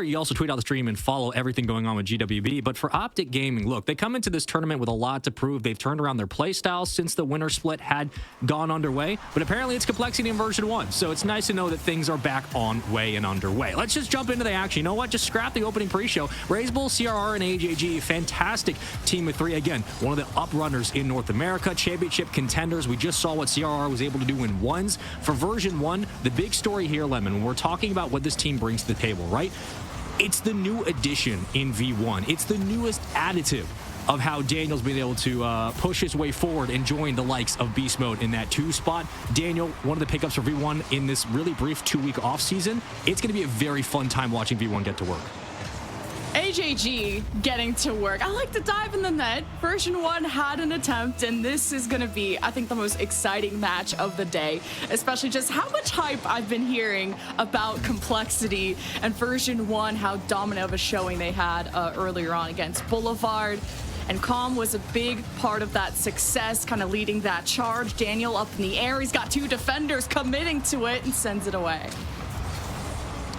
You also tweet out the stream and follow everything going on with GWB. But for Optic Gaming, look, they come into this tournament with a lot to prove. They've turned around their play style since the winter split had gone underway. But apparently it's complexity in version 1. So it's nice to know that things are back on way and underway. Let's just jump into the action. You know what? Just scrap the opening pre-show. Razebull, CRR, and AJG, fantastic team of 3. Again, one of the uprunners in North America, championship contenders. We just saw what CRR was able to do in ones. For version 1, the big story here, Lemon, when we're talking about what this team brings to the table, right? It's the new addition in V1. It's the newest additive of how Daniel's been able to push his way forward and join the likes of Beast Mode in that 2 spot. Daniel, one of the pickups for V1 in this really brief 2-week off season. It's going to be a very fun time watching V1 get to work. AJG getting to work. I like to dive in the net. Version 1 had an attempt, and this is going to be, I think, the most exciting match of the day, especially just how much hype I've been hearing about Complexity and Version 1, how dominant of a showing they had earlier on against Boulevard. And COL was a big part of that success, kind of leading that charge. Daniel up in the air. He's got 2 defenders committing to it and sends it away.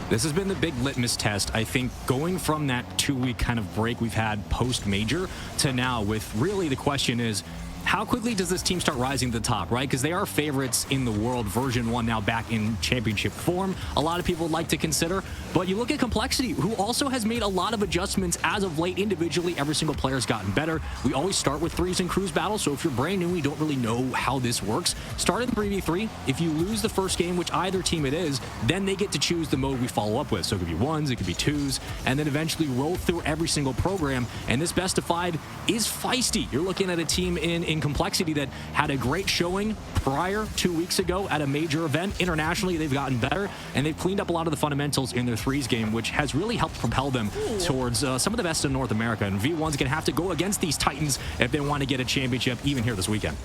This has been the big litmus test, I think, going from that 2-week kind of break we've had post-major to now, with really the question is, how quickly does this team start rising to the top, right? Because they are favorites in the world. Version 1 now back in championship form. A lot of people would like to consider. But you look at Complexity, who also has made a lot of adjustments as of late. Individually, every single player's gotten better. We always start with 3s in cruise battle. So if you're brand new, you don't really know how this works. Start in 3v3. If you lose the first game, which either team it is, then they get to choose the mode we follow up with. So it could be 1s, it could be 2s, and then eventually roll through every single program. And this best of 5 is feisty. You're looking at a team in Complexity that had a great showing prior 2 weeks ago at a major event. Internationally, they've gotten better, and they've cleaned up a lot of the fundamentals in their 3s game, which has really helped propel them towards some of the best in North America. And V1's going to have to go against these Titans if they want to get a championship, even here this weekend.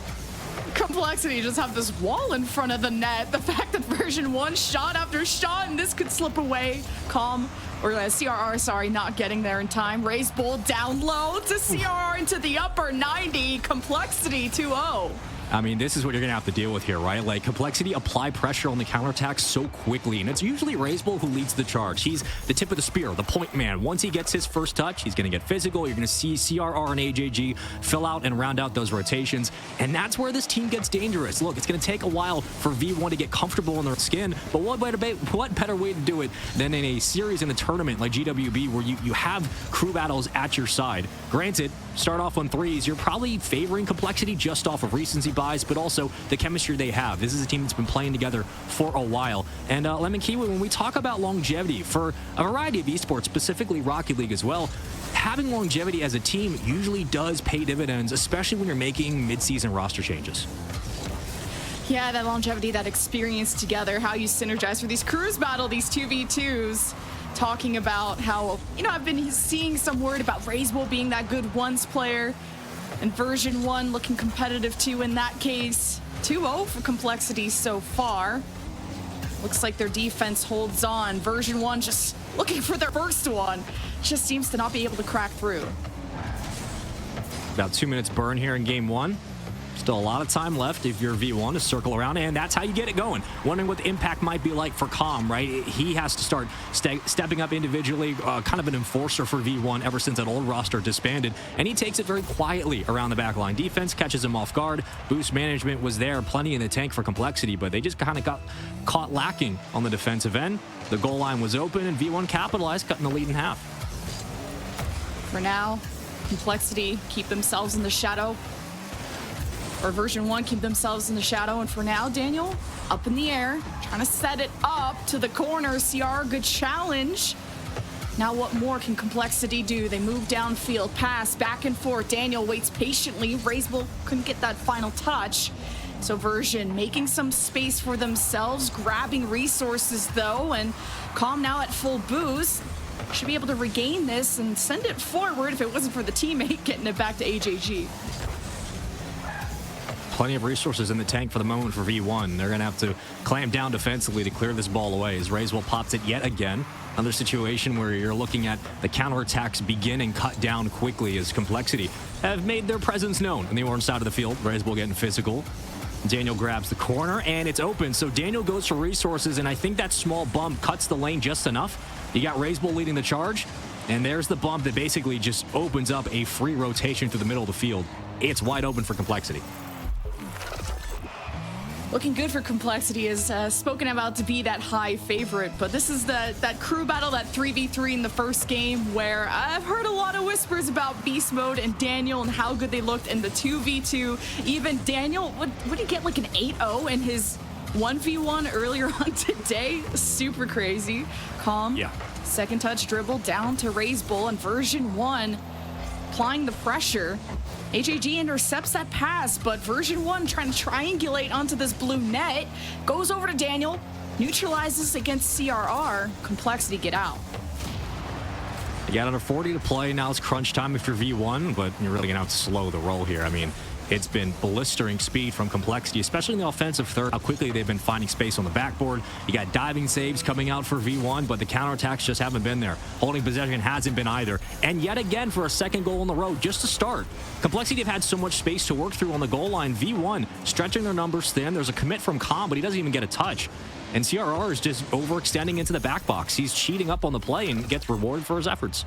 Complexity just have this wall in front of the net. The fact that version 1 shot after shot, and this could slip away. CRR, sorry, not getting there in time. Razebull down low to CRR into the upper 90. Complexity 2-0. I mean, this is what you're going to have to deal with here, right? Like, Complexity apply pressure on the counterattack so quickly, and it's usually Razebull who leads the charge. He's the tip of the spear, the point man. Once he gets his first touch, he's going to get physical. You're going to see CRR and AJG fill out and round out those rotations, and that's where this team gets dangerous. Look, it's going to take a while for V1 to get comfortable in their skin, but what better way to do it than in a series in a tournament like GWB, where you have crew battles at your side. Granted, start off on 3s, you're probably favoring Complexity just off of recency bias, but also the chemistry they have. This is a team that's been playing together for a while. And Lemon Kiwi, when we talk about longevity for a variety of esports, specifically Rocket League as well, having longevity as a team usually does pay dividends, especially when you're making mid-season roster changes. Yeah, that longevity, that experience together, how you synergize for these cruise battle, these 2v2s. Talking about how, I've been seeing some word about Razebull being that good 1s player, and version 1 looking competitive too in that case. 2-0 for Complexity so far. Looks like their defense holds on. Version 1 just looking for their first one. Just seems to not be able to crack through. About 2 minutes burn here in game 1. Still a lot of time left if you're V1 to circle around, and that's how you get it going. Wondering what the impact might be like for COL, right? He has to start stepping up individually, kind of an enforcer for V1 ever since that old roster disbanded, and he takes it very quietly around the back line. Defense catches him off guard. Boost management was there, plenty in the tank for Complexity, but they just kind of got caught lacking on the defensive end. The goal line was open, and V1 capitalized, cutting the lead in half. For now, Complexity keep themselves in the shadow. Or version 1 keep themselves in the shadow, and for now, Daniel up in the air, trying to set it up to the corner. CR, good challenge. Now what more can Complexity do? They move downfield, pass back and forth. Daniel waits patiently. Razebull couldn't get that final touch. So version making some space for themselves, grabbing resources though, and COL now at full boost. Should be able to regain this and send it forward if it wasn't for the teammate getting it back to AJG. Plenty of resources in the tank for the moment for V1. They're going to have to clamp down defensively to clear this ball away as Razebull pops it yet again. Another situation where you're looking at the counterattacks begin and cut down quickly as Complexity have made their presence known on the orange side of the field. Razebull getting physical. Daniel grabs the corner, and it's open. So Daniel goes for resources, and I think that small bump cuts the lane just enough You got Raise Bull leading the charge, and there's the bump that basically just opens up a free rotation through the middle of the field. It's wide open for Complexity. Looking good for Complexity is spoken about to be that high favorite, but this is that crew battle, that 3v3 in the first game, where I've heard a lot of whispers about Beast Mode and Daniel and how good they looked in the 2v2. Even Daniel, would he get like an 8-0 in his 1v1 earlier on today? Super crazy. Calm. Yeah. Second touch dribble down to Raise Bull, and version 1 applying the pressure. HAG intercepts that pass, but version 1 trying to triangulate onto this blue net. Goes over to Daniel, neutralizes against CRR. Complexity get out. You got under 40 to play. Now it's crunch time if you're V1, but you're really going to have to slow the roll here. I mean, it's been blistering speed from Complexity, especially in the offensive third. How quickly they've been finding space on the backboard. You got diving saves coming out for V1, but the counterattacks just haven't been there. Holding possession hasn't been either. And yet again, for a second goal on the road, just to start. Complexity have had so much space to work through on the goal line. V1 stretching their numbers thin. There's a commit from Com, but he doesn't even get a touch. And CRR is just overextending into the back box. He's cheating up on the play and gets rewarded for his efforts.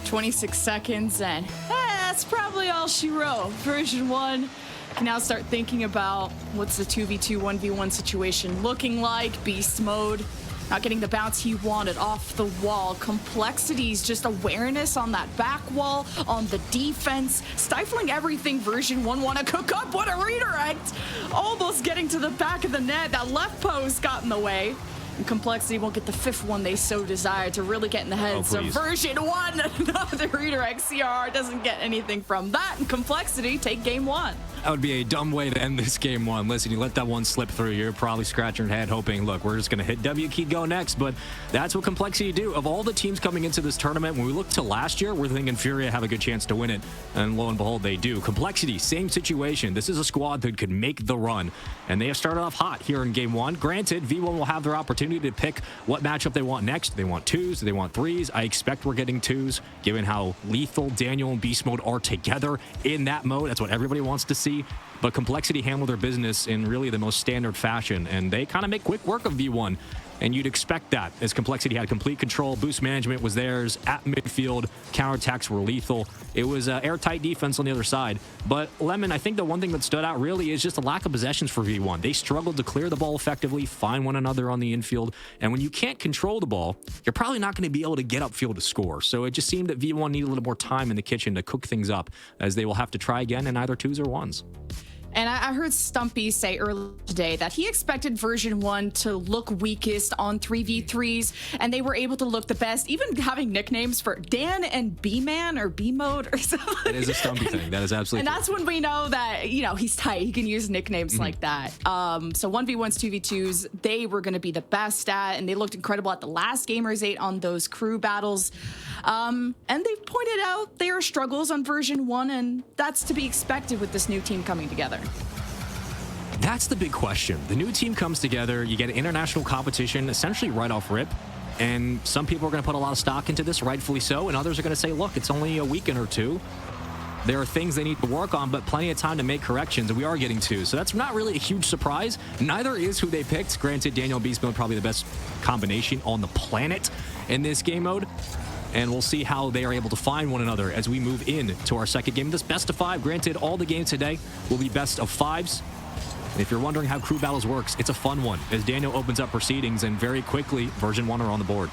26 seconds, and that's probably all she wrote. Version 1 can now start thinking about what's the 2v2, 1v1 situation looking like. Beast Mode not getting the bounce he wanted off the wall. Complexity's just awareness on that back wall, on the defense, stifling everything version 1 want to cook up. What a redirect! Almost getting to the back of the net. That left post got in the way. And Complexity won't get the 5th one they so desire to really get in the heads of version 1. Another redirect. CRR doesn't get anything from that, and Complexity take game 1. That would be a dumb way to end this game 1. Listen, you let that one slip through, you're probably scratching your head hoping, look, we're just going to hit W key, go next. But that's what Complexity do. Of all the teams coming into this tournament, when we look to last year, we're thinking Furia have a good chance to win it. And lo and behold, they do. Complexity, same situation. This is a squad that could make the run. And they have started off hot here in game 1. Granted, V1 will have their opportunity to pick what matchup they want next. They want 2s, they want 3s. I expect we're getting 2s, given how lethal Daniel and Beast Mode are together in that mode. That's what everybody wants to see. But Complexity handle their business in really the most standard fashion, and they kind of make quick work of V1. And you'd expect that, as Complexity had complete control. Boost management was theirs at midfield. Counterattacks were lethal. It was airtight defense on the other side. But Lemon, I think the one thing that stood out really is just the lack of possessions for V1. They struggled to clear the ball effectively, find one another on the infield. And when you can't control the ball, you're probably not going to be able to get upfield to score. So it just seemed that V1 needed a little more time in the kitchen to cook things up, as they will have to try again in either 2s or 1s. And I heard Stumpy say earlier today that he expected version 1 to look weakest on 3v3s, and they were able to look the best, even having nicknames for Dan and B-Man or B-Mode or something. That is a Stumpy thing. That is absolutely And that's when we know that, you know, he's tight. He can use nicknames like that. So 1v1s, 2v2s, they were going to be the best at, and they looked incredible at the last Gamers 8 on those crew battles. And they pointed out their struggles on version 1, and that's to be expected with this new team coming together. That's the big question. The new team comes together, you get an international competition essentially right off rip, and some people are going to put a lot of stock into this, rightfully so, and others are going to say, look, it's only a weekend or 2. There are things they need to work on, but plenty of time to make corrections, and we are getting 2. So that's not really a huge surprise. Neither is who they picked. Granted, Daniel and Beast Mode probably the best combination on the planet in this game mode. And we'll see how they are able to find one another as we move into our second game. This best of 5, granted, all the games today will be best of 5s. And if you're wondering how crew battles works, it's a fun one, as Daniel opens up proceedings, and very quickly, version 1 are on the board.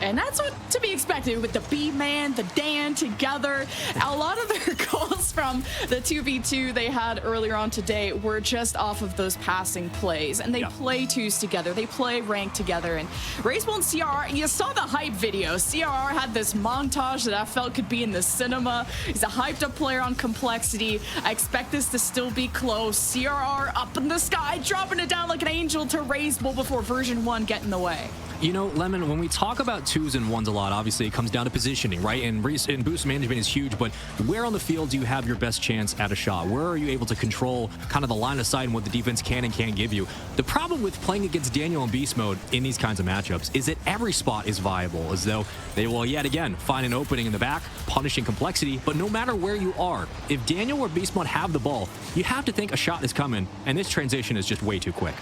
And that's what to be expected with the B-Man, the Dan together. A lot of their goals from the 2v2 they had earlier on today were just off of those passing plays. And they play 2s together. They play ranked together. And Racebull and CRR, you saw the hype video. CRR had this montage that I felt could be in the cinema. He's a hyped up player on Complexity. I expect this to still be close. CRR up in the sky, dropping it down like an angel to Racebull before version 1 get in the way. You know, Lemon, when we talk about 2s and 1s a lot, obviously it comes down to positioning, right? And boost management is huge, but where on the field do you have your best chance at a shot? Where are you able to control kind of the line of sight and what the defense can and can't give you? The problem with playing against Daniel in Beast Mode in these kinds of matchups is that every spot is viable, as though they will yet again find an opening in the back, punishing Complexity. But no matter where you are, if Daniel or Beast Mode have the ball, you have to think a shot is coming, and this transition is just way too quick.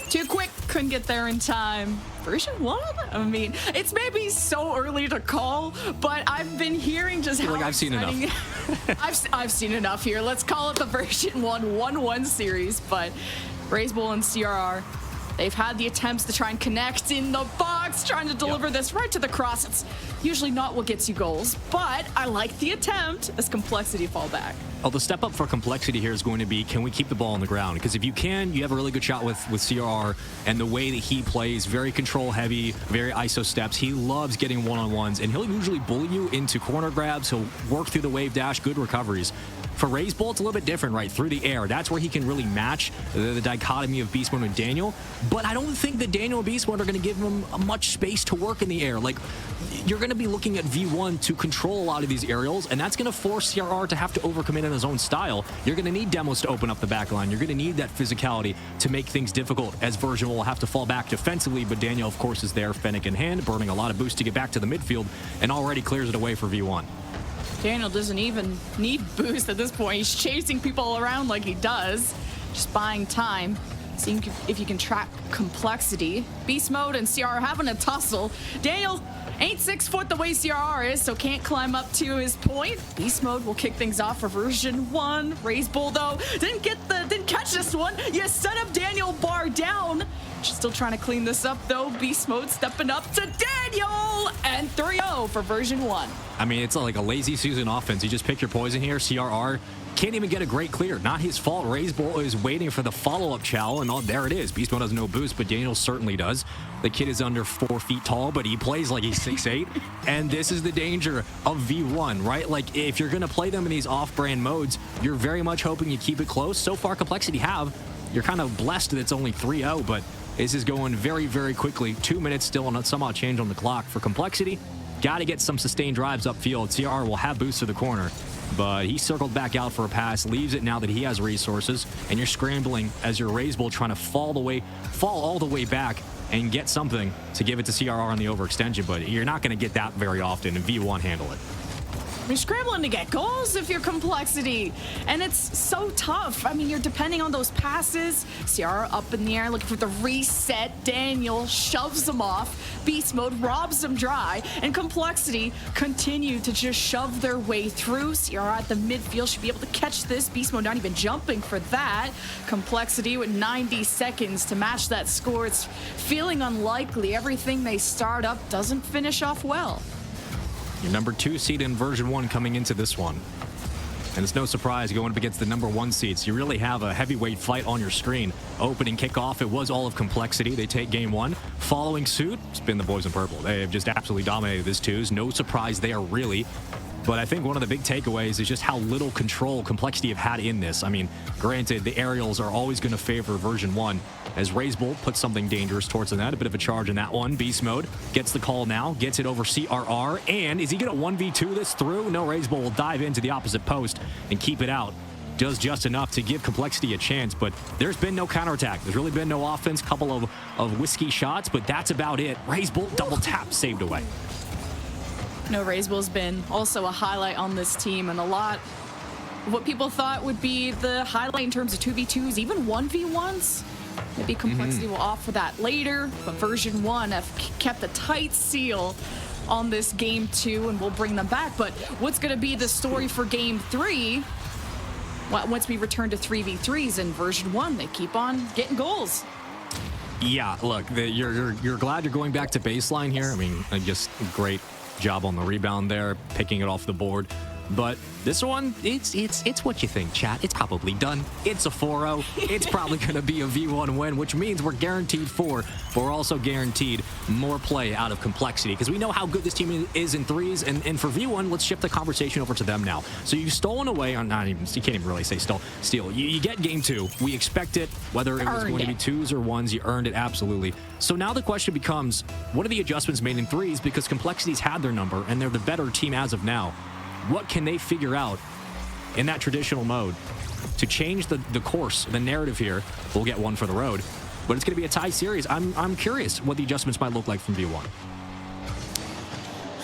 Too quick. couldn't get there in time. Version 1? I mean, it's maybe so early to call, but I've been hearing just how I've seen enough. I've seen enough here. Let's call it the version 1-1-1 series, but Razebull and CRR, they've had the attempts to try and connect in the box, trying to deliver this right to the cross. It's usually not what gets you goals, but I like the attempt as Complexity fall back. Well, the step up for Complexity here is going to be, can we keep the ball on the ground? Because if you can, you have a really good shot with CRR, and the way that he plays, very control heavy, very ISO steps. He loves getting one-on-ones, and he'll usually bully you into corner grabs. He'll work through the wave dash, good recoveries. For Razebull, it's a little bit different, right? Through the air. That's where he can really match the dichotomy of Beast Mode and Daniel. But I don't think that Daniel and Beast Mode are going to give him much space to work in the air. Like, you're going to be looking at V1 to control a lot of these aerials, and that's going to force CRR to have to overcommit in his own style. You're going to need demos to open up the back line. You're going to need that physicality to make things difficult, as Version will have to fall back defensively, but Daniel, of course, is there, Fennec in hand, burning a lot of boost to get back to the midfield, and already clears it away for V1. Daniel doesn't even need boost at this point. He's chasing people around like he does, just buying time, seeing if you can trap Complexity. Beast Mode and CR are having a tussle. Daniel ain't 6 foot the way CRR is, so can't climb up to his point. Beast Mode will kick things off for version 1. Razebull, though, didn't catch this one. You set up Daniel bar down. Still trying to clean this up, though. Beast Mode stepping up to Daniel, and 3-0 for version 1. I mean, it's like a lazy Susan offense. You just pick your poison here. CRR can't even get a great clear. Not his fault. Razebull is waiting for the follow-up chow, and there it is. Beast Mode has no boost, but Daniel certainly does. The kid is under 4 feet tall, but he plays like he's 6'8", and this is the danger of V1, right? Like, if you're going to play them in these off-brand modes, you're very much hoping you keep it close. So far, Complexity have. You're kind of blessed that it's only 3-0, but this is going very, very quickly. 2 minutes still, and some odd change on the clock for Complexity. Got to get some sustained drives upfield. CR will have boost to the corner, but he circled back out for a pass, leaves it now that he has resources, and you're scrambling as your Razebull trying to fall all the way back and get something to give it to CRR on the overextension, but you're not going to get that very often, and V1 handle it. You're scrambling to get goals if you're Complexity, and it's so tough. I mean, you're depending on those passes. CR up in the air looking for the reset. Daniel shoves them off. Beast Mode robs them dry, and Complexity continue to just shove their way through. CR at the midfield should be able to catch this. Beast Mode not even jumping for that. Complexity with 90 seconds to match that score. It's feeling unlikely. Everything they start up doesn't finish off well. Your number 2 seed in version 1 coming into this one. And it's no surprise going up against the number 1 seeds. You really have a heavyweight fight on your screen. Opening kickoff, it was all of Complexity. They take game 1. Following suit, it's been the boys in purple. They have just absolutely dominated this twos. No surprise there, really. But I think one of the big takeaways is just how little control Complexity have had in this. I mean, granted, the aerials are always going to favor version 1, as Razebull puts something dangerous towards the net. A bit of a charge in that one. Beast Mode gets the call now, gets it over CRR, and is he going to 1v2 this through? No, Razebull will dive into the opposite post and keep it out. Does just enough to give Complexity a chance, but there's been no counterattack. There's really been no offense. Couple of whiskey shots, but that's about it. Razebull double tap, saved away. No, Razebull's been also a highlight on this team, and a lot of what people thought would be the highlight in terms of 2v2s, even 1v1s. Maybe Complexity will offer that later, but version 1 have kept a tight seal on this game 2, and we'll bring them back. But what's going to be the story for game 3? Well, once we return to 3v3s in version 1, they keep on getting goals. Yeah, look, you're glad you're going back to baseline here. I mean, just great job on the rebound there, picking it off the board. But this one, it's what you think, chat. It's probably done. It's a 4-0. It's probably going to be a V1 win, which means we're guaranteed 4, but we're also guaranteed more play out of Complexity, because we know how good this team is in threes, and for V1, let's shift the conversation over to them now. So you've stolen away, or not even, you can't even really say steal. You get game 2. We expect it, whether it was going to be 2s or 1s, you earned it, absolutely. So now the question becomes, what are the adjustments made in threes? Because Complexity's had their number, and they're the better team as of now. What can they figure out in that traditional mode to change the course, the narrative here? We'll get one for the road, but it's going to be a tie series. I'm curious what the adjustments might look like from V1.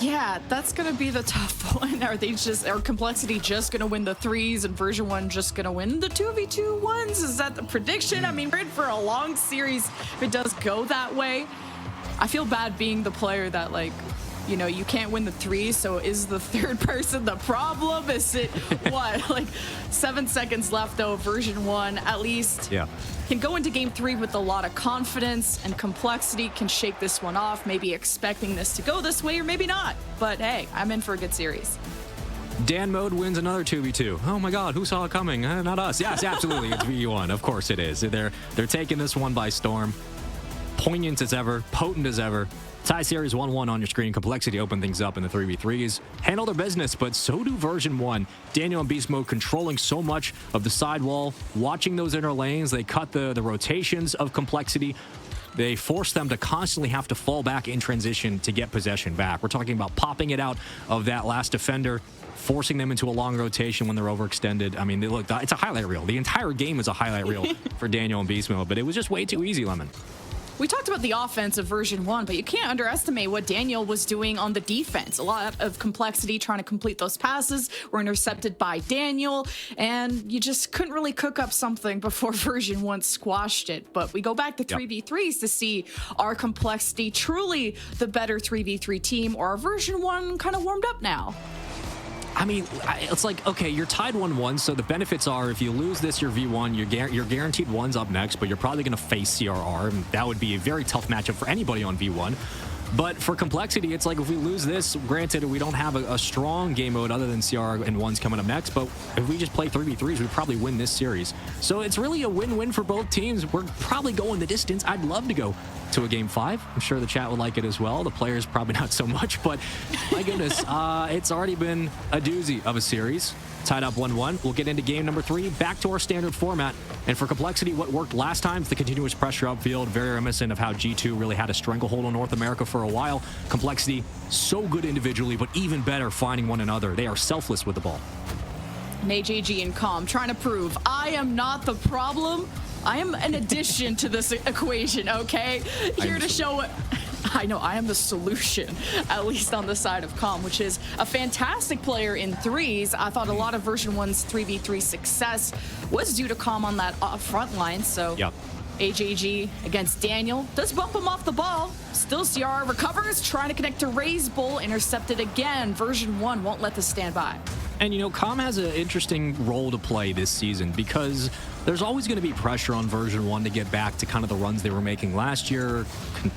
Yeah, that's gonna be the tough one. Are Complexity just gonna win the threes and version 1 just gonna win the 2v2 ones? Is that the prediction? I mean, we're in for a long series if it does go that way. I feel bad being the player that, like, you know, you can't win the threes, so is the third person the problem? Is it what, like 7 seconds left though, version 1 at least can go into game 3 with a lot of confidence, and Complexity can shake this one off, maybe expecting this to go this way or maybe not. But hey, I'm in for a good series. Dan Mode wins another 2v2. Oh my God, who saw it coming? Not us. Yes, absolutely, it's V1. Of course it is. They're taking this one by storm. Poignant as ever, potent as ever. Tie series 1-1 on your screen. Complexity open things up in the 3v3s. Handle their business, but so do version 1. Daniel and Beast Mode controlling so much of the sidewall, watching those inner lanes. They cut the rotations of Complexity. They force them to constantly have to fall back in transition to get possession back. We're talking about popping it out of that last defender, forcing them into a long rotation when they're overextended. I mean, it's a highlight reel. The entire game is a highlight reel for Daniel and Beast Mode, but it was just way too easy, Lemon. We talked about the offense of version 1, but you can't underestimate what Daniel was doing on the defense. A lot of Complexity trying to complete those passes were intercepted by Daniel, and you just couldn't really cook up something before version 1 squashed it. But we go back to 3v3s to see, are Complexity truly the better 3v3 team, or are version 1 kind of warmed up now? I mean, it's like, okay, you're tied 1-1, so the benefits are if you lose this, you're V1, you're guaranteed ones up next, but you're probably going to face CRR, and that would be a very tough matchup for anybody on V1. But for Complexity, it's like if we lose this, granted, we don't have a strong game mode other than CR and 1's coming up next, but if we just play 3v3s, we'd probably win this series. So it's really a win-win for both teams. We're probably going the distance. I'd love to go to a game 5. I'm sure the chat would like it as well. The players probably not so much, but my goodness, it's already been a doozy of a series. Tied up 1-1. We'll get into game number 3, back to our standard format. And for Complexity, what worked last time is the continuous pressure upfield, very reminiscent of how G2 really had a stranglehold on North America for a while. Complexity, so good individually, but even better finding one another. They are selfless with the ball. AJG and COM trying to prove, I am not the problem. I am an addition to this equation, okay? Here to show it. I know, I am the solution, at least on the side of COM, which is a fantastic player in threes. I thought a lot of version 1's 3v3 success was due to COM on that front line, so AJG against Daniel does bump him off the ball. Still CR recovers, trying to connect to Ray's Bull, intercepted again. Version 1 won't let this stand by. And, you know, COM has an interesting role to play this season because there's always going to be pressure on version 1 to get back to kind of the runs they were making last year.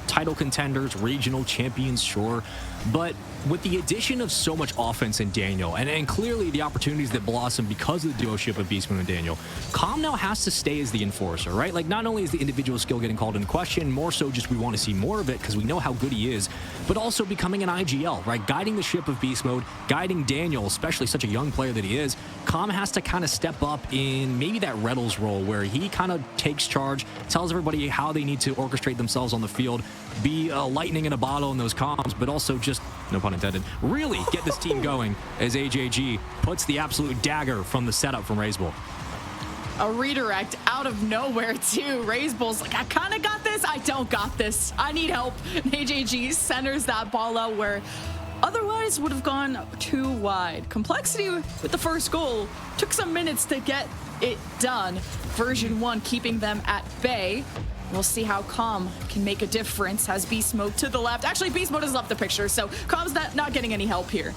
Title contenders, regional champions, sure. But with the addition of so much offense in Daniel, and clearly the opportunities that blossom because of the duoship of Beastman and Daniel, COM now has to stay as the enforcer, right? Like, not only is the individual skill getting called into question, more so just we want to see more of it because we know how good he is, but also becoming an IGL, right? Guiding the ship of Beast Mode, guiding Daniel, especially such a young player that he is. COM has to kind of step up in maybe that Reddles role where he kind of takes charge, tells everybody how they need to orchestrate themselves on the field, be a lightning in a bottle in those comms, but also just, no pun intended, really get this team going as AJG puts the absolute dagger from the setup from Ray's Bull. A redirect out of nowhere, too. Ray's Bull's like, I kind of got this. I don't got this. I need help. And AJG centers that ball out where otherwise would have gone too wide. Complexity with the first goal took some minutes to get it done. Version 1 keeping them at bay. We'll see how COM can make a difference. Has Beast Mode to the left. Actually, Beast Mode has left the picture, so COM's not getting any help here.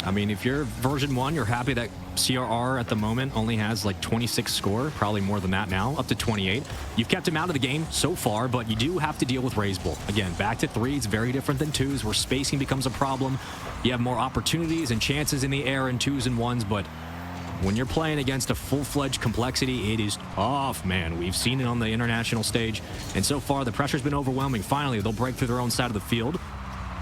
I mean, if you're version 1, you're happy that CRR at the moment only has like 26 score, probably more than that now, up to 28. You've kept him out of the game so far, but you do have to deal with Ray's Bull. Again, back to 3s, very different than 2s, where spacing becomes a problem. You have more opportunities and chances in the air in 2s and 1s, but when you're playing against a full-fledged Complexity, it is tough, man. We've seen it on the international stage, and so far the pressure's been overwhelming. Finally, they'll break through their own side of the field.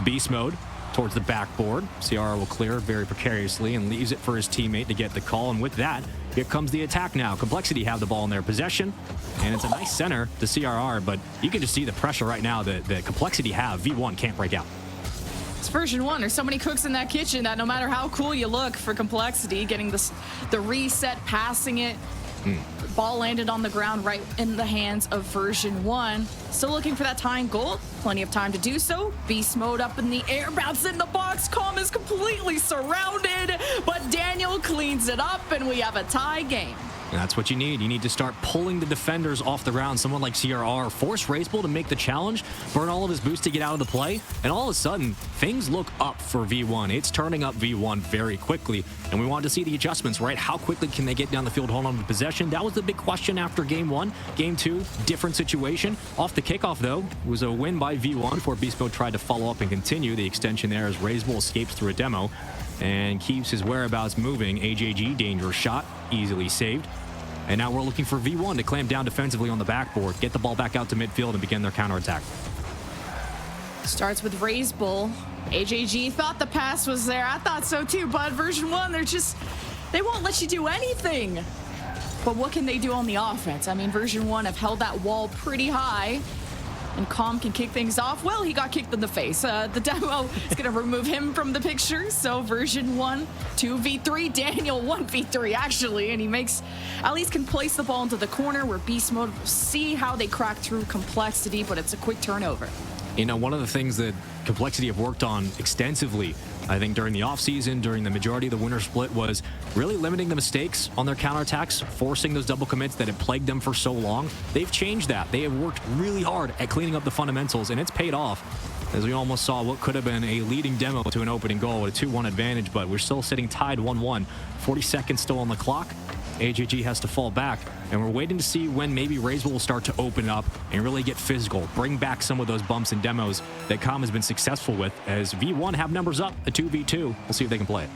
Beast Mode towards the backboard. CR will clear very precariously and leaves it for his teammate to get the call, and with that, here comes the attack now. Complexity have the ball in their possession, and it's a nice center to CRR, but you can just see the pressure right now that Complexity have. V1 can't break out. It's version 1. There's so many cooks in that kitchen that no matter how cool you look for Complexity, getting the reset, passing it, Ball landed on the ground right in the hands of version 1. Still looking for that tying goal. Plenty of time to do so. Beast mode up in the air, bounce in the box. COL is completely surrounded, but Daniel cleans it up, and we have a tie game. And that's what you need. You need to start pulling the defenders off the ground. Someone like CRR, force Racebull to make the challenge, burn all of his boost to get out of the play, and all of a sudden, things look up for V1. It's turning up V1 very quickly, and we wanted to see the adjustments, right? How quickly can they get down the field, hold on to possession? That was the big question after Game 1. Game 2, different situation. Off the kickoff, though, was a win by V1 before Beast Mode tried to follow up and continue. The extension there as Racebull escapes through a demo and keeps his whereabouts moving. AJG, dangerous shot, easily saved. And now we're looking for V1 to clamp down defensively on the backboard, get the ball back out to midfield, and begin their counterattack. Starts with Racebull. AJG thought the pass was there. I thought so too, but version 1, they won't let you do anything. But what can they do on the offense? I mean, version 1 have held that wall pretty high, and COM can kick things off. Well, he got kicked in the face. The demo is going to remove him from the picture. So version 1, 2v3, Daniel 1v3 actually, and he at least can place the ball into the corner where Beast Mode will see how they crack through Complexity, but it's a quick turnover. You know, one of the things that Complexity have worked on extensively, I think, during the offseason, during the majority of the winter split, was really limiting the mistakes on their counterattacks, forcing those double commits that had plagued them for so long. They've changed that. They have worked really hard at cleaning up the fundamentals, and it's paid off, as we almost saw what could have been a leading demo to an opening goal with a 2-1 advantage, but we're still sitting tied 1-1. 40 seconds still on the clock. AJG has to fall back, and we're waiting to see when maybe Racebull will start to open up and really get physical, bring back some of those bumps and demos that COM has been successful with, as V1 have numbers up, a 2v2. We'll see if they can play it.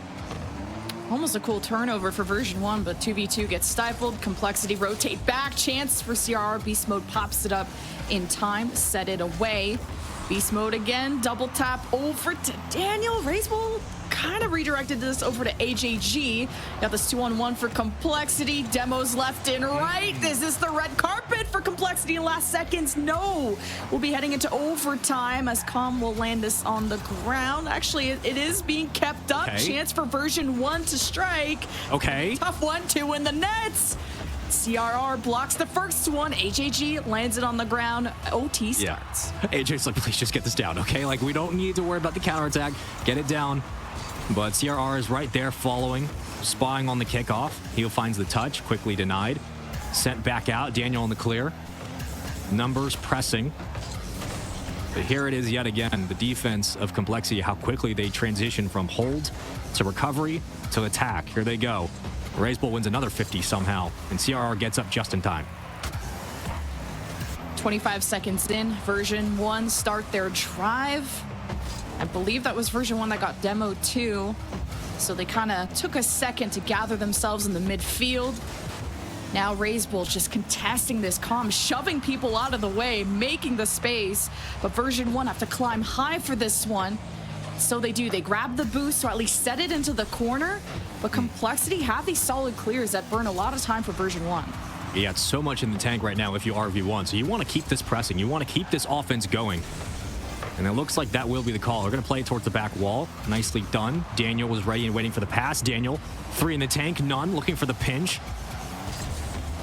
Almost a cool turnover for version 1, but 2v2 gets stifled. Complexity rotate back, chance for CRR. Beast Mode pops it up in time, set it away. Beast Mode again, double tap over to Daniel. Racebull kind of redirected this over to AJG. Got this 2-on-1 for Complexity. Demos left and right. Is this the red carpet for Complexity in last seconds? No. We'll be heading into overtime as COM will land this on the ground. Actually, it is being kept up. Okay. Chance for version 1 to strike. Okay. Tough one, 2 in the nets. CRR blocks the first one. AJG lands it on the ground. OT starts. Yeah. AJ's like, please just get this down, okay? Like, we don't need to worry about the counterattack. Get it down. But CRR is right there following, spying on the kickoff. He finds the touch, quickly denied. Sent back out, Daniel in the clear. Numbers pressing. But here it is yet again, the defense of Complexity, how quickly they transition from hold to recovery to attack. Here they go. Racebull wins another 50 somehow, and CRR gets up just in time. 25 seconds in, version 1 start their drive. I believe that was version 1 that got demo 2. So they kind of took a second to gather themselves in the midfield. Now Racebull just contesting this COM, shoving people out of the way, making the space. But version 1 have to climb high for this one. So they do. They grab the boost to at least set it into the corner. But Complexity have these solid clears that burn a lot of time for version 1. You got so much in the tank right now if you are V1. So you want to keep this pressing. You want to keep this offense going. And it looks like that will be the call. They're going to play it towards the back wall. Nicely done. Daniel was ready and waiting for the pass. Daniel, 3 in the tank, none, looking for the pinch.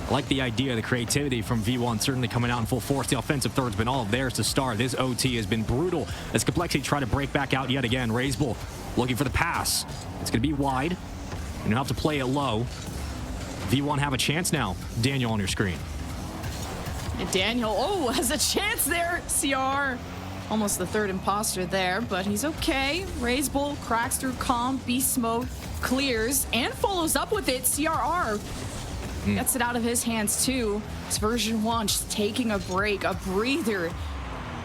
I like the idea, the creativity from V1 certainly coming out in full force. The offensive third's been all theirs to start. This OT has been brutal as Complexity try to break back out yet again. Racebull looking for the pass. It's going to be wide, and you'll have to play it low. V1 have a chance now. Daniel on your screen. And Daniel, has a chance there. CR, almost the third imposter there, but he's okay. Racebull cracks through COM, Beast Mode clears, and follows up with it. CRR gets it out of his hands too. It's version 1 just taking a break, a breather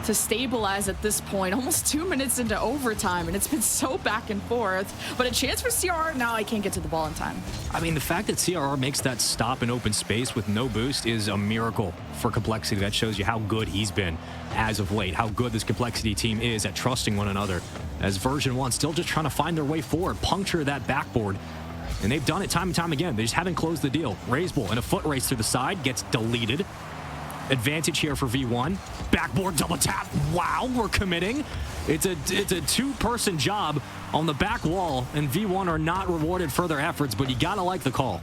to stabilize at this point. Almost 2 minutes into overtime, and it's been so back and forth. But a chance for CRR. Now I can't get to the ball in time. I mean, the fact that CRR makes that stop in open space with no boost is a miracle for Complexity. That shows you how good he's been as of late, how good this Complexity team is at trusting one another. As version 1 still just trying to find their way forward, puncture that backboard. And they've done it time and time again. They just haven't closed the deal. Racebull in a foot race through the side, gets deleted. Advantage here for V1. Backboard double tap. Wow, we're committing. It's a two-person job on the back wall, and V1 are not rewarded for their efforts, but you gotta like the call.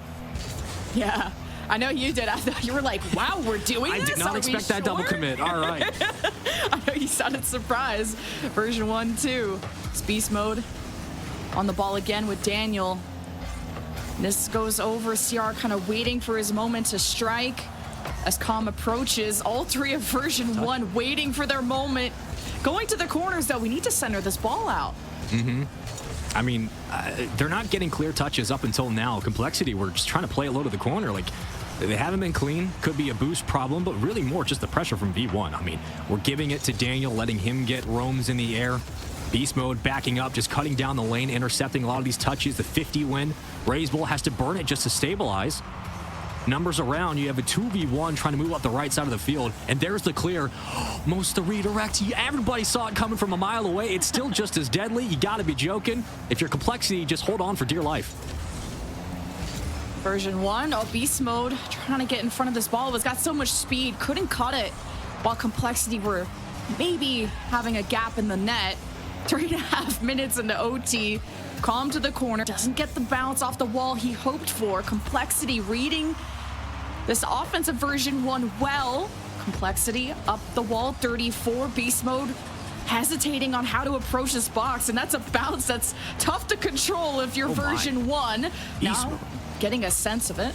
Yeah, I know you did. I thought you were like, wow, we're doing this? I did not expect that double commit. All right. I know you sounded surprised. Version 1, 2. It's beast mode. On the ball again with Daniel. This goes over. CR kind of waiting for his moment to strike. As Calm approaches, all three of version 1 waiting for their moment. Going to the corners, though. We need to center this ball out. I mean, they're not getting clear touches up until now. Complexity, we're just trying to play it low to the corner. Like, they haven't been clean. Could be a boost problem, but really more just the pressure from V1. I mean, we're giving it to Daniel, letting him get roams in the air. Beast mode backing up, just cutting down the lane, intercepting a lot of these touches. The 50 win. Raise Bull has to burn it just to stabilize. Numbers around, you have a 2v1 trying to move up the right side of the field, and there's the clear. Most the redirect. Everybody saw it coming from a mile away. It's still just as deadly. You got to be joking. If you're Complexity, just hold on for dear life. Version 1, beast mode, trying to get in front of this ball. It's got so much speed, couldn't cut it. While Complexity were maybe having a gap in the net. 3.5 minutes into OT. Calm to the corner, doesn't get the bounce off the wall he hoped for. Complexity reading this offensive version 1 well. Complexity up the wall, 34. Beast mode hesitating on how to approach this box, and that's a bounce that's tough to control if you're version 1. Now, getting a sense of it.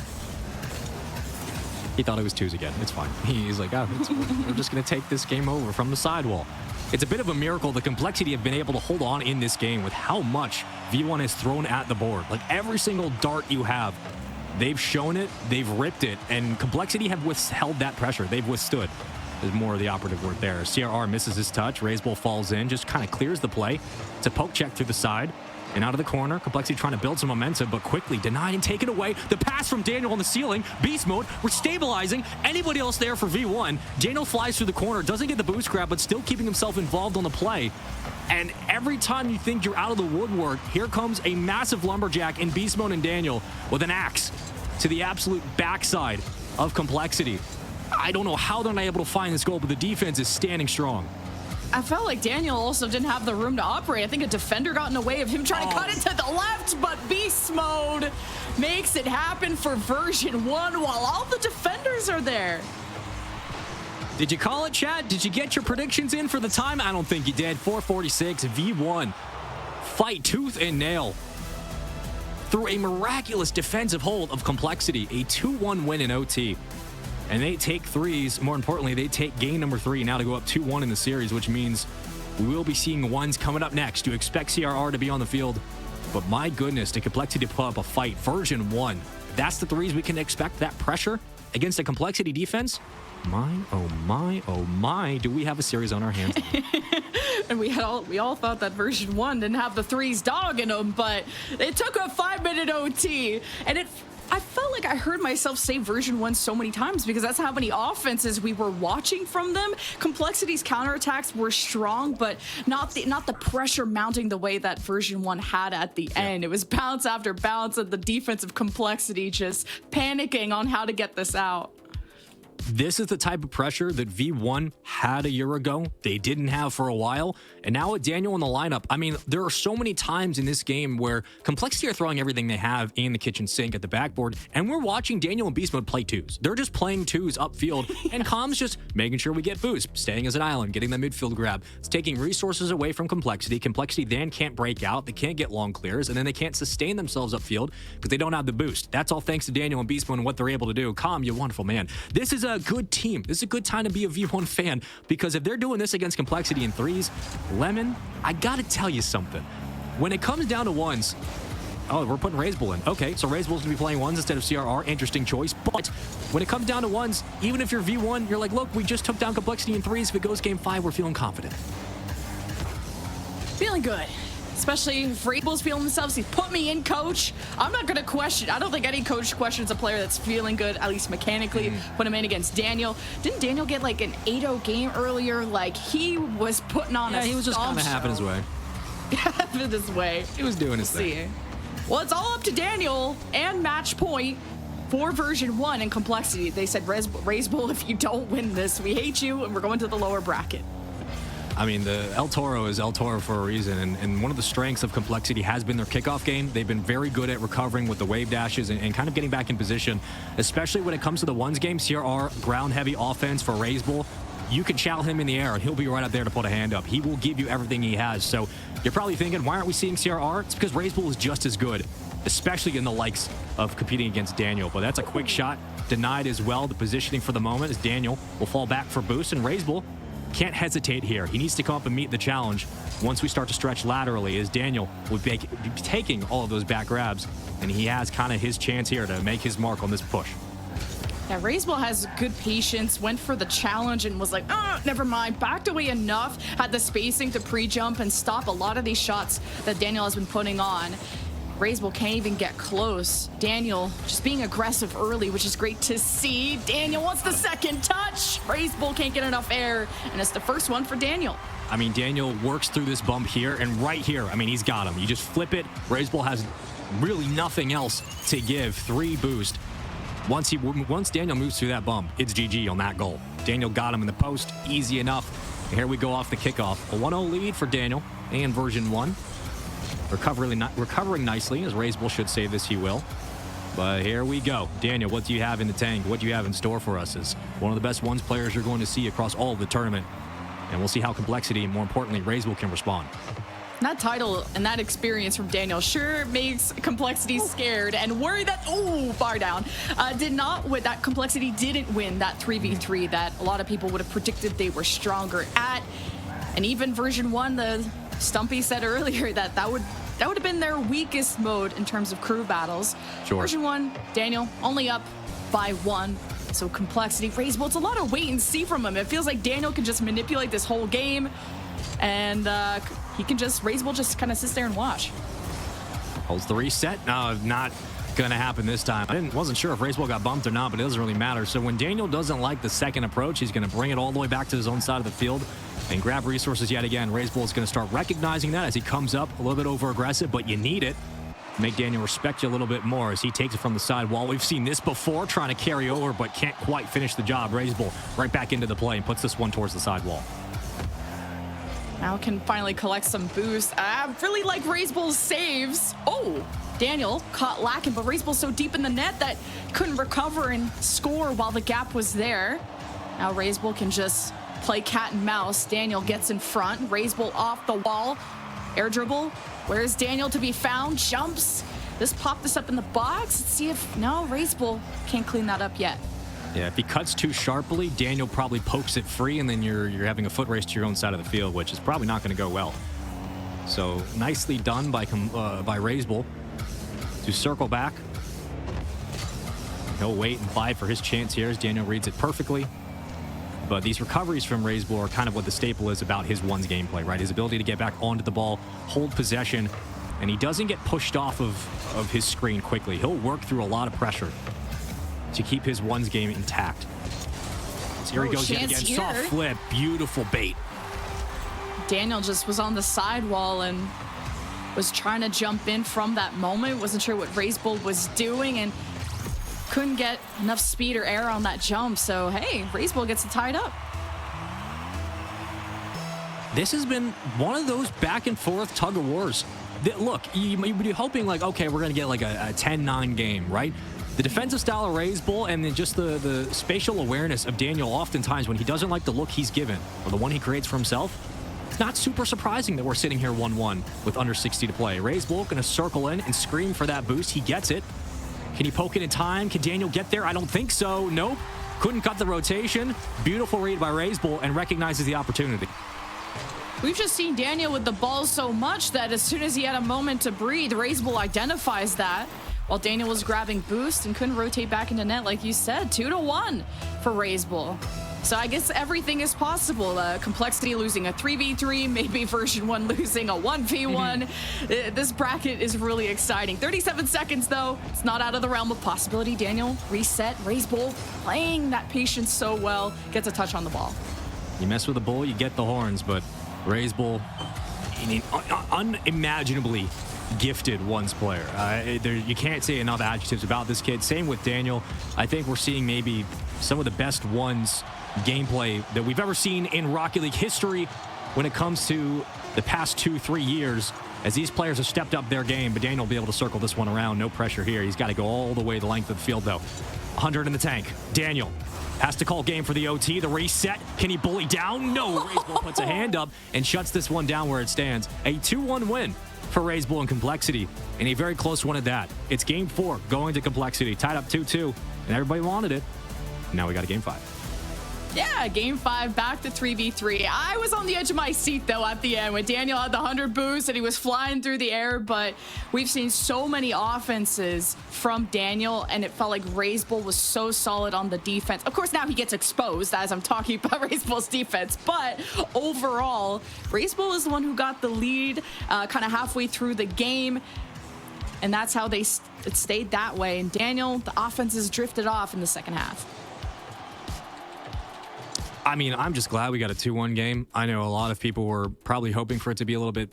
He thought it was 2s again. It's fine. He's like, oh, we're just going to take this game over from the sidewall. It's a bit of a miracle the Complexity have been able to hold on in this game with how much V1 has thrown at the board. Like, every single dart you have, they've shown it, they've ripped it, and Complexity have withheld that pressure. They've withstood. There's more of the operative word there. CRR misses his touch. Raise Bull falls in, just kind of clears the play. It's a poke check through the side and out of the corner. Complexity trying to build some momentum, but quickly denied and taken away. The pass from Daniel on the ceiling. Beast mode. We're stabilizing. Anybody else there for V1? Daniel flies through the corner, doesn't get the boost grab, but still keeping himself involved on the play. And every time you think you're out of the woodwork, here comes a massive lumberjack in Beast mode and Daniel with an axe to the absolute backside of Complexity. I don't know how they're not able to find this goal, but the defense is standing strong. I felt like Daniel also didn't have the room to operate. I think a defender got in the way of him trying to cut it to the left, but beast mode makes it happen for version 1 while all the defenders are there. Did you call it, chat? Did you get your predictions in for the time? I don't think you did. 446, V1. Fight tooth and nail through a miraculous defensive hold of Complexity. A 2-1 win in OT. And they take 3s. More importantly, they take game number 3 now to go up 2-1 in the series, which means we will be seeing 1s coming up next. You expect CRR to be on the field, but my goodness, the Complexity to put up a fight. Version 1. That's the 3s we can expect. That pressure against a Complexity defense. My, oh my, oh my, do we have a series on our hands? And we all thought that version 1 didn't have the 3s dog in them, but it took a 5-minute OT, and I felt like I heard myself say version 1 so many times because that's how many offenses we were watching from them. Complexity's counterattacks were strong, but not the pressure mounting the way that version 1 had at the end. It was bounce after bounce, and the defensive Complexity just panicking on how to get this out. This is the type of pressure that V1 had a year ago. They didn't have for a while. And now with Daniel in the lineup, I mean, there are so many times in this game where Complexity are throwing everything they have in the kitchen sink at the backboard, and we're watching Daniel and Beast Mode play 2s. They're just playing 2s upfield, and Calm's just making sure we get boost, staying as an island, getting the midfield grab. It's taking resources away from Complexity. Complexity then can't break out, they can't get long clears, and then they can't sustain themselves upfield because they don't have the boost. That's all thanks to Daniel and Beast Mode and what they're able to do. Calm, you wonderful man. This is a good team. This is a good time to be a V1 fan, because if they're doing this against Complexity in 3s, Lemon, I gotta tell you something. When it comes down to 1s, oh, we're putting Raise Bull in. Okay, so Raise Bull's gonna be playing 1s instead of CRR. Interesting choice. But when it comes down to 1s, even if you're V1, you're like, look, we just took down Complexity in 3s. If it goes game 5, we're feeling confident. Feeling good. Especially if Raise Bull's feeling themselves. He put me in, coach. I'm not gonna question. I don't think any coach questions a player that's feeling good, at least mechanically. Put him in against Daniel. Didn't Daniel get like an 8-0 game earlier? Like, he was putting on a he was just kind of having his way. Having his way. He was doing his thing. Well, it's all up to Daniel and match point for version 1 and Complexity. They said, Raise Bull, if you don't win this, we hate you, and we're going to the lower bracket. I mean, the El Toro is El Toro for a reason, and one of the strengths of Complexity has been their kickoff game. They've been very good at recovering with the wave dashes and kind of getting back in position, especially when it comes to the ones game. CRR, ground-heavy offense for Razebull. You can chow him in the air, and he'll be right up there to put a hand up. He will give you everything he has. So you're probably thinking, why aren't we seeing CRR? It's because Razebull is just as good, especially in the likes of competing against Daniel. But that's a quick shot, denied as well. The positioning for the moment is Daniel will fall back for boost, and Razebull can't hesitate here. He needs to come up and meet the challenge once we start to stretch laterally, as Daniel will be taking all of those back grabs, and he has kind of his chance here to make his mark on this push. Yeah, Razebull has good patience, went for the challenge and was like, never mind, backed away enough, had the spacing to pre-jump and stop a lot of these shots that Daniel has been putting on. Razebull can't even get close. Daniel just being aggressive early, which is great to see. Daniel wants the second touch. Razebull can't get enough air, and it's the first one for Daniel. I mean, Daniel works through this bump here, and right here, I mean, he's got him. You just flip it. Razebull has really nothing else to give. 3 boost. Once Daniel moves through that bump, it's GG on that goal. Daniel got him in the post, easy enough. And here we go off the kickoff. A 1-0 lead for Daniel and version 1. Recovering nicely, as Razebull should save this, he will. But here we go. Daniel, what do you have in the tank? What do you have in store for us? As one of the best ones players you're going to see across all of the tournament. And we'll see how Complexity, and more importantly, Razebull can respond. That title and that experience from Daniel sure makes Complexity scared and worried that, bar down. That Complexity didn't win that 3v3 that a lot of people would have predicted they were stronger at. And even version 1, the Stumpy said earlier that would have been their weakest mode in terms of crew battles. Sure. Version 1, Daniel only up by 1. So Complexity, Razebull, it's a lot of wait and see from him. It feels like Daniel can just manipulate this whole game, and Razebull just kind of sits there and watch. Holds the reset. No, not gonna happen this time. Wasn't sure if Razebull got bumped or not, but it doesn't really matter. So when Daniel doesn't like the second approach, he's gonna bring it all the way back to his own side of the field and grab resources yet again. Razebull is gonna start recognizing that as he comes up a little bit over aggressive, but you need it. Make Daniel respect you a little bit more as he takes it from the side wall. We've seen this before, trying to carry over, but can't quite finish the job. Razebull right back into the play and puts this one towards the side wall. Now can finally collect some boost. I really like Razebull's saves. Daniel caught lacking, but Razebull's so deep in the net that couldn't recover and score while the gap was there. Now Razebull can just play cat and mouse. Daniel gets in front. Razebull off the wall. Air dribble. Where's Daniel to be found? Jumps. Just pop this up in the box. Let's see if... No, Razebull can't clean that up yet. Yeah, if he cuts too sharply, Daniel probably pokes it free, and then you're having a foot race to your own side of the field, which is probably not going to go well. So nicely done by Razebull to circle back. He'll wait and fight for his chance here as Daniel reads it perfectly. But these recoveries from Razebull are kind of what the staple is about his ones gameplay, right? His ability to get back onto the ball, hold possession, and he doesn't get pushed off of his screen quickly. He'll work through a lot of pressure to keep his ones game intact. So here he goes yet again. Soft flip, beautiful bait. Daniel just was on the sidewall and was trying to jump in from that moment. Wasn't sure what Razebull was doing and couldn't get enough speed or air on that jump. So, hey, Razebull gets it tied up. This has been one of those back and forth tug of wars. Look, you'd be hoping like, okay, we're going to get like a 10-9 game, right? The defensive style of Razebull and then just the spatial awareness of Daniel oftentimes when he doesn't like the look he's given or the one he creates for himself, it's not super surprising that we're sitting here 1-1 with under 60 to play. Razebull going to circle in and scream for that boost. He gets it. Can he poke it in time? Can Daniel get there? I don't think so. Nope. Couldn't cut the rotation. Beautiful read by Razebull and recognizes the opportunity. We've just seen Daniel with the ball so much that as soon as he had a moment to breathe, Razebull identifies that while Daniel was grabbing boost and couldn't rotate back into net, like you said, 2-1 for Razebull. So I guess everything is possible. Complexity losing a 3v3, maybe version 1 losing a 1v1. This bracket is really exciting. 37 seconds, though. It's not out of the realm of possibility. Daniel, reset. Razebull playing that patience so well. Gets a touch on the ball. You mess with the bull, you get the horns, but Razebull, unimaginably gifted ones player. You can't say enough adjectives about this kid. Same with Daniel. I think we're seeing maybe some of the best ones gameplay that we've ever seen in Rocket League history. when it comes to the past 2-3 years, as these players have stepped up their game. But Daniel will be able to circle this one around. No pressure here. He's got to go all the way the length of the field, though. 100 in the tank. Daniel has to call game for the OT. The reset. Can he bully down? No. Razebull puts a hand up and shuts this one down where it stands. A 2-1 win for Razebull in Complexity, and a very close one at that. It's game 4 going to Complexity. Tied up 2-2, and everybody wanted it. Now we got a game 5. Yeah, game 5, back to 3v3. I was on the edge of my seat, though, at the end when Daniel had the 100 boost and he was flying through the air, but we've seen so many offenses from Daniel, and it felt like Razebull was so solid on the defense. Of course, now he gets exposed as I'm talking about Razebull's defense, but overall, Razebull is the one who got the lead kind of halfway through the game, and that's how it stayed that way. And Daniel, the offenses drifted off in the second half. I mean, I'm just glad we got a 2-1 game. I know a lot of people were probably hoping for it to be a little bit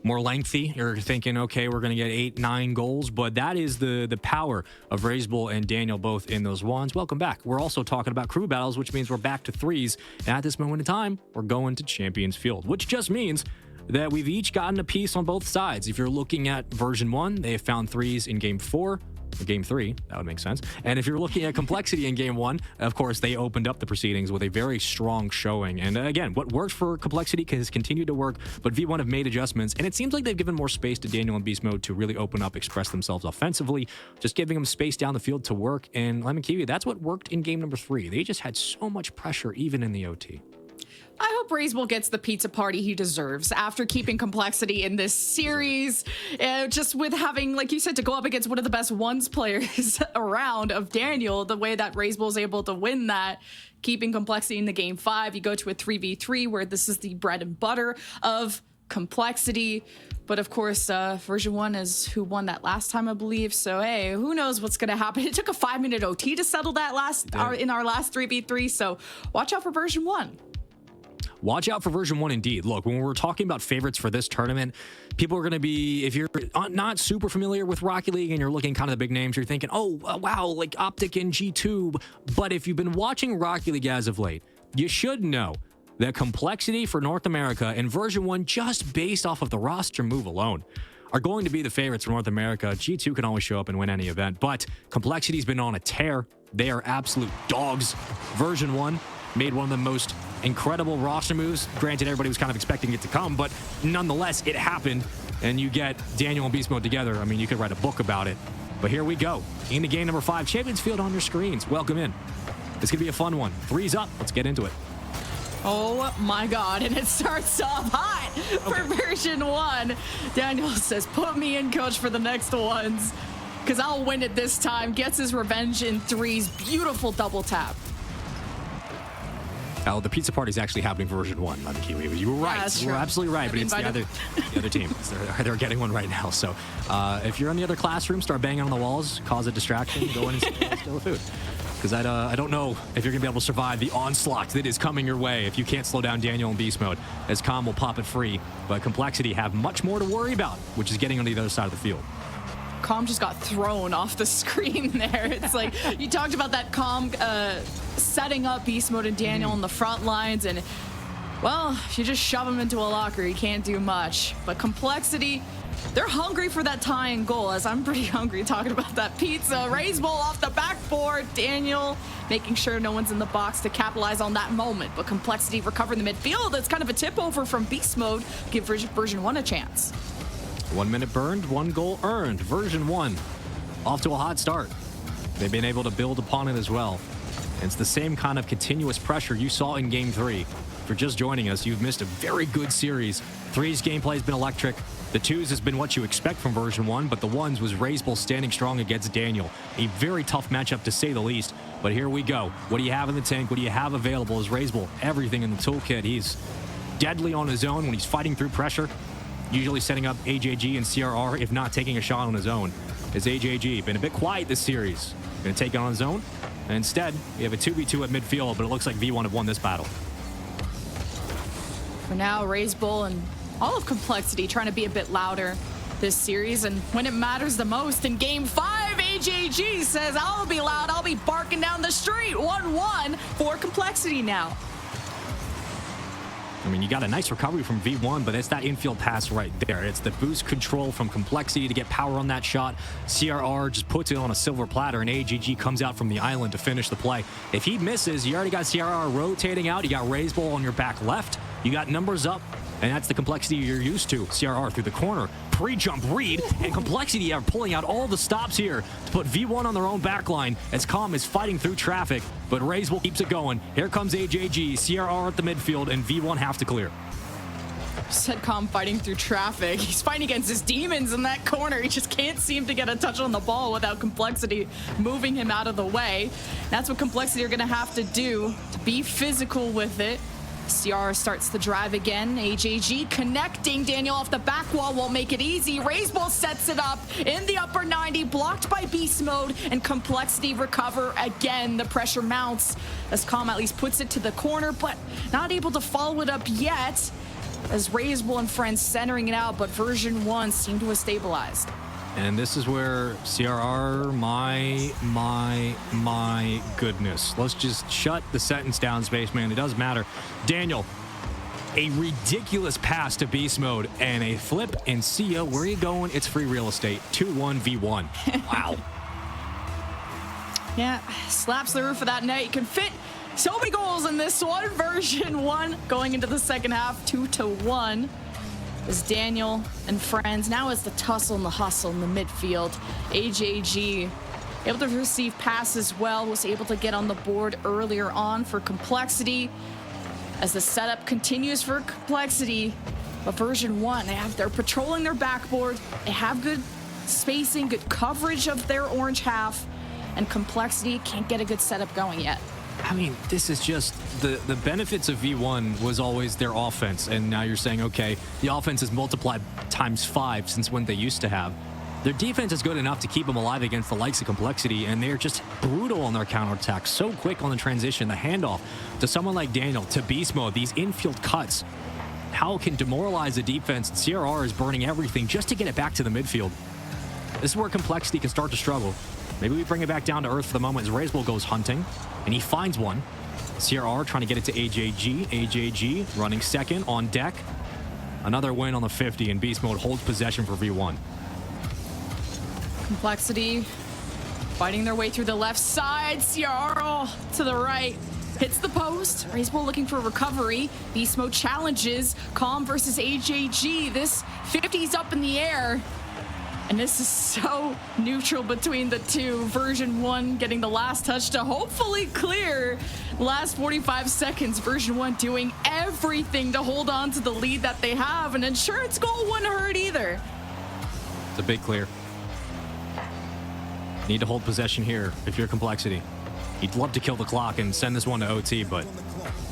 more lengthy. You're thinking, okay, we're going to get 8-9 goals, but that is the power of Razebull and Daniel both in those ones. Welcome back. We're also talking about crew battles, which means we're back to 3s. And at this moment in time, we're going to Champions Field, which just means that we've each gotten a piece on both sides. If you're looking at version 1, they have found 3s in game 4. Game 3, that would make sense. And if you're looking at Complexity in game 1, of course, they opened up the proceedings with a very strong showing. And again, what works for Complexity has continued to work, but V1 have made adjustments, and it seems like they've given more space to Daniel and Beast Mode to really open up, express themselves offensively, just giving them space down the field to work. And let me give you, that's what worked in game number 3. They just had so much pressure, even in the OT. I hope Razebull gets the pizza party he deserves after keeping Complexity in this series. Just with having, like you said, to go up against one of the best ones players around of Daniel, the way that Razebull is able to win that, keeping Complexity in the game 5, you go to a 3v3 where this is the bread and butter of Complexity. But of course, version 1 is who won that last time, I believe. So, hey, who knows what's going to happen? It took a 5-minute OT to settle that in our last 3v3. So watch out for version 1. Watch out for version 1 indeed. Look, when we're talking about favorites for this tournament, people are going to be, if you're not super familiar with Rocket League and you're looking kind of the big names, you're thinking, oh, wow, like Optic and G2. But if you've been watching Rocket League as of late, you should know that Complexity for North America and version 1, just based off of the roster move alone, are going to be the favorites for North America. G2 can always show up and win any event, but Complexity's been on a tear. They are absolute dogs. Version 1 made one of the most incredible roster moves. Granted, everybody was kind of expecting it to come, but nonetheless, it happened. And you get Daniel and Beast Mode together. I mean, you could write a book about it. But here we go. Into game number 5. Champions Field on your screens. Welcome in. It's going to be a fun one. 3's up. Let's get into it. Oh my God, and it starts off hot for version 1. Daniel says, put me in, coach, for the next ones, because I'll win it this time. Gets his revenge in 3s. Beautiful double tap. Oh, the pizza party is actually happening for version 1. You were right. Yeah, you were absolutely right, but it's the other team. They're getting one right now. So if you're in the other classroom, start banging on the walls, cause a distraction, go in and steal the food. Because I don't know if you're going to be able to survive the onslaught that is coming your way if you can't slow down Daniel in Beast Mode, as COL will pop it free. But Complexity have much more to worry about, which is getting on the other side of the field. COL just got thrown off the screen there. It's like, you talked about that COL setting up Beast Mode and Daniel on the front lines, and, well, if you just shove him into a locker, you can't do much. But Complexity, they're hungry for that tying goal, as I'm pretty hungry talking about that pizza. Razebull off the backboard. Daniel making sure no one's in the box to capitalize on that moment. But Complexity recovering the midfield. It's kind of a tip over from Beast Mode. Give version 1 a chance. 1 minute burned, 1 goal earned. Version 1 off to a hot start. They've been able to build upon it as well. And it's the same kind of continuous pressure you saw in game 3. If you're just joining us, you've missed a very good series. 3's gameplay has been electric. The 2's has been what you expect from version 1, but the 1's was Razebull standing strong against Daniel. A very tough matchup, to say the least. But here we go. What do you have in the tank? What do you have available as Razebull? Everything in the toolkit. He's deadly on his own when he's fighting through pressure. Usually setting up AJG and CRR, if not taking a shot on his own. Is AJG been a bit quiet this series? Going to take it on his own? And instead, we have a 2v2 at midfield, but it looks like V1 have won this battle. For now, Razebull and all of Complexity trying to be a bit louder this series, and when it matters the most in game 5, AJG says, I'll be loud, I'll be barking down the street. 1-1 for Complexity now. I mean, you got a nice recovery from V1, but it's that infield pass right there. It's the boost control from Complexity to get power on that shot. CRR just puts it on a silver platter, and AGG comes out from the island to finish the play. If he misses, you already got CRR rotating out. You got Raise Ball on your back left. You got numbers up, and that's the Complexity you're used to. CRR through the corner. Pre-jump read, and Complexity are pulling out all the stops here to put V1 on their own backline as Calm is fighting through traffic, but Raiseball keeps it going. Here comes AJG, CRR at the midfield, and V1 have to clear. Said Calm fighting through traffic. He's fighting against his demons in that corner. He just can't seem to get a touch on the ball without Complexity moving him out of the way. That's what Complexity are going to have to do to be physical with it. CR starts the drive again. AJG connecting. Daniel off the back wall won't make it easy. Raiseball sets it up in the upper 90, blocked by Beast Mode, and Complexity recover again. The pressure mounts as Calm at least puts it to the corner, but not able to follow it up yet as Raiseball and friends centering it out, but version 1 seemed to have stabilized. And this is where CRR, my goodness. Let's just shut the sentence down, Spaceman. It doesn't matter. Daniel, a ridiculous pass to Beast Mode and a flip and see ya. Where are you going? It's free real estate. 2-1 V1. Wow. Yeah, slaps the roof of that net. You can fit so many goals in this one. Version 1 going into the second half, 2-1. As Daniel and friends, now it's the tussle and the hustle in the midfield. AJG able to receive passes well, was able to get on the board earlier on for Complexity. As the setup continues for Complexity, but version 1, they're patrolling their backboard. They have good spacing, good coverage of their orange half, and Complexity can't get a good setup going yet. I mean, this is just the benefits of V1 was always their offense. And now you're saying, okay, the offense is multiplied times 5 since when they used to have. Their defense is good enough to keep them alive against the likes of Complexity, and they're just brutal on their counterattack. So quick on the transition, the handoff to someone like Daniel, to Beast Mode, these infield cuts. How it can demoralize the defense. CRR is burning everything just to get it back to the midfield. This is where Complexity can start to struggle. Maybe we bring it back down to earth for the moment as Raiseball goes hunting, and he finds one. CRR trying to get it to AJG. AJG running second on deck. Another win on the 50, and Beast Mode holds possession for V1. Complexity fighting their way through the left side. CRR to the right. Hits the post. Raiseball looking for recovery. Beast Mode challenges. Calm versus AJG. This 50's up in the air. And this is so neutral between the two. Version 1 getting the last touch to hopefully clear. Last 45 seconds, version 1 doing everything to hold on to the lead that they have. An insurance goal wouldn't hurt either. It's a big clear. Need to hold possession here if you're Complexity. You'd love to kill the clock and send this one to OT, but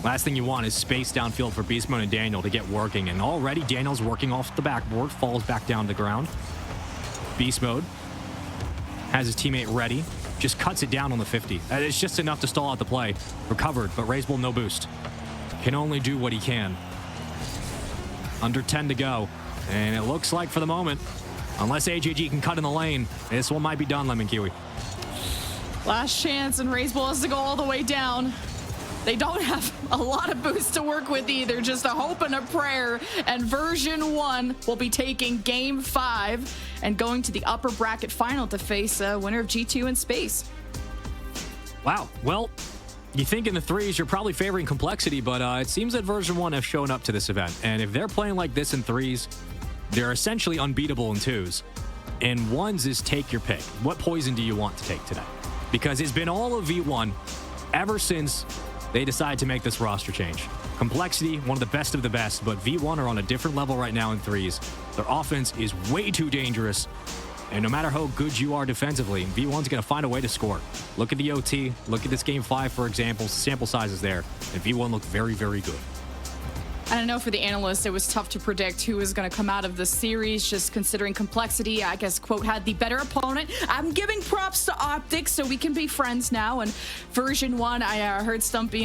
last thing you want is space downfield for Beast Mode and Daniel to get working. And already Daniel's working off the backboard, falls back down to the ground. Beast Mode has his teammate ready, just cuts it down on the 50. It's just enough to stall out the play. Recovered, but Raiseball no boost. Can only do what he can. Under 10 to go. And it looks like for the moment, unless AJG can cut in the lane, this one might be done, Lemon Kiwi. Last chance, and Raiseball has to go all the way down. They don't have a lot of boost to work with either, just a hope and a prayer. And version 1 will be taking game 5 and going to the upper bracket final to face a winner of G2 in space. Wow. Well, you think in the threes you're probably favoring Complexity, but it seems that version 1 have shown up to this event. And if they're playing like this in threes, they're essentially unbeatable in twos. And ones is take your pick. What poison do you want to take today? Because it's been all of V1 ever since they decided to make this roster change. Complexity, one of the best, but V1 are on a different level right now in threes. Their offense is way too dangerous, and no matter how good you are defensively, V1's going to find a way to score. Look at the OT, look at this game 5, for example, sample size is there, and V1 looked very, very good. I don't know, for the analysts, it was tough to predict who was going to come out of the series, just considering Complexity, I guess, quote, had the better opponent. I'm giving props to Optics, so we can be friends now. And version 1, I heard Stumpy and